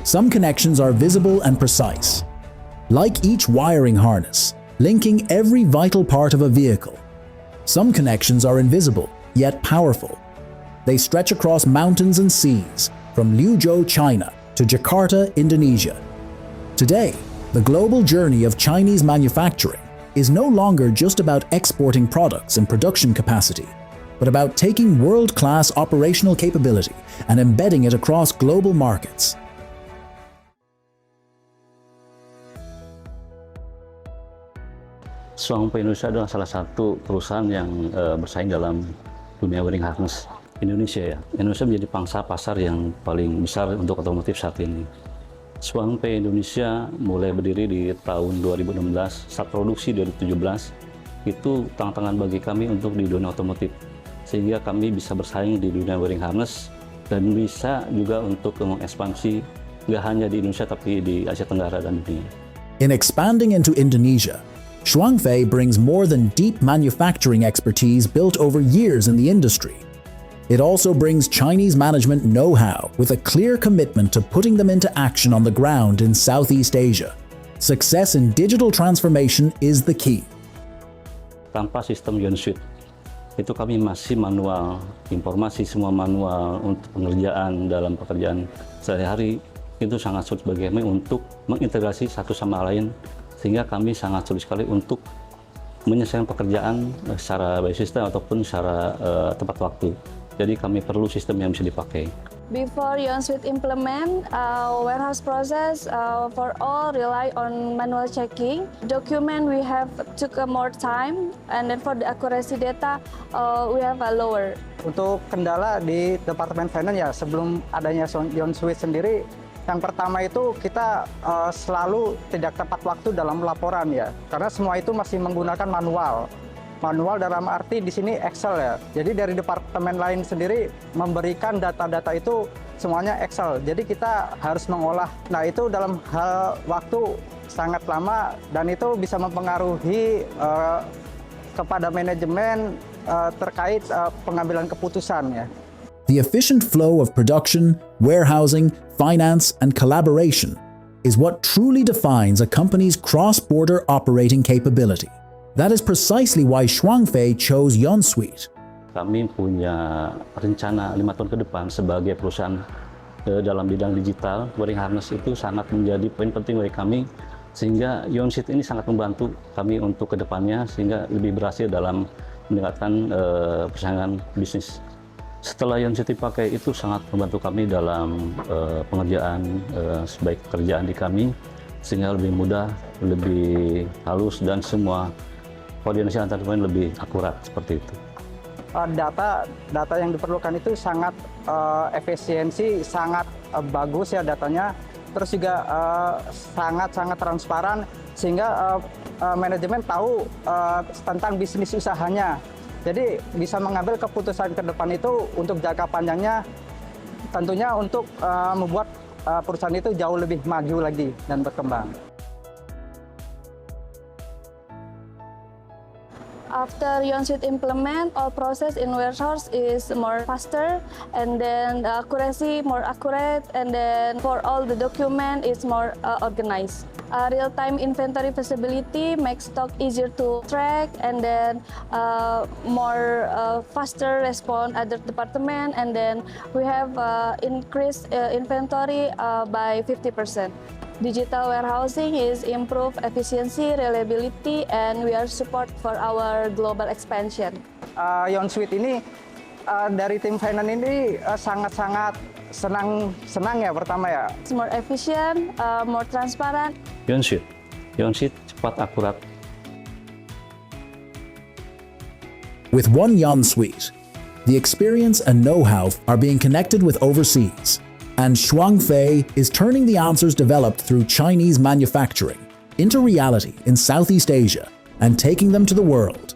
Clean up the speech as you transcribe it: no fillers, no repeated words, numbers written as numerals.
Some connections are visible and precise, like each wiring harness, linking every vital part of a vehicle. Some connections are invisible, yet powerful. They stretch across mountains and seas, from Liuzhou, China, to Jakarta, Indonesia. Today, the global journey of Chinese manufacturing is no longer just about exporting products and production capacity, but about taking world-class operational capability and embedding it across global markets. Xuangfei Indonesia adalah salah satu perusahaan yang bersaing dalam dunia wiring harness Indonesia ya. Indonesia menjadi pangsa pasar yang paling besar untuk otomotif saat ini. Xuangfei Indonesia mulai berdiri di tahun 2016, saat produksi 2017, itu tantangan bagi kami untuk di dunia otomotif. Sehingga kami bisa bersaing di dunia wiring harness dan bisa juga untuk mengekspansi nggak hanya di Indonesia tapi di Asia Tenggara dan dunia. In expanding into Indonesia, Xuangfei brings more than deep manufacturing expertise built over years in the industry. It also brings Chinese management know-how with a clear commitment to putting them into action on the ground in Southeast Asia. Success in digital transformation is the key. Tanpa sistem YONSUIT, itu kami masih manual, informasi semua manual untuk pengerjaan dalam pekerjaan sehari-hari, itu sangat sulit bagi kami untuk mengintegrasi satu sama lain, sehingga kami sangat sulit sekali untuk menyelesaikan pekerjaan secara by system ataupun secara tepat waktu. Jadi kami perlu sistem yang bisa dipakai. Before YONSUIT implement, warehouse process for all rely on manual checking. Document we have took more time, and then for the accuracy data we have a lower. Untuk kendala di Departemen Finance ya, sebelum adanya YONSUIT sendiri, yang pertama itu kita selalu tidak tepat waktu dalam laporan ya, karena semua itu masih menggunakan manual. Manual dalam arti di sini Excel ya. Jadi dari departemen lain sendiri memberikan data-data itu semuanya Excel. Jadi kita harus mengolah. Nah itu dalam hal waktu sangat lama dan itu bisa mempengaruhi kepada manajemen terkait pengambilan keputusan ya. The efficient flow of production, warehousing, finance, and collaboration is what truly defines a company's cross-border operating capability. That is precisely why Xuangfei chose YONSUIT. Kami punya rencana 5 tahun ke depan sebagai perusahaan dalam bidang digital. Wiring harness itu sangat menjadi poin penting bagi kami, sehingga YONSUIT ini sangat membantu kami untuk ke depannya, sehingga lebih berhasil dalam meningkatkan persaingan bisnis. Setelah YONSUIT dipakai, itu sangat membantu kami dalam pengerjaan, sebaik pekerjaan di kami, sehingga lebih mudah, lebih halus, dan semua koordinasi antar pemain lebih akurat seperti itu. Data yang diperlukan itu sangat efisiensi, sangat bagus ya datanya, terus juga sangat transparan sehingga manajemen tahu tentang bisnis usahanya. Jadi bisa mengambil keputusan ke depan itu untuk jangka panjangnya, tentunya untuk membuat perusahaan itu jauh lebih maju lagi dan berkembang. After YONSUIT implement, all process in warehouse is more faster, and then the accuracy more accurate, and then for all the document is more organized. Real-time inventory visibility makes stock easier to track, and then more faster respond other department, and then we have increased inventory by 50%. Digital warehousing is improve efficiency, reliability, and we are support for our global expansion. YONSUIT ini dari tim finance ini sangat-sangat senang ya pertama ya. It's more efficient, more transparent. YONSUIT cepat, akurat. With one YONSUIT, the experience and know-how are being connected with overseas. And Xuangfei is turning the answers developed through Chinese manufacturing into reality in Southeast Asia and taking them to the world.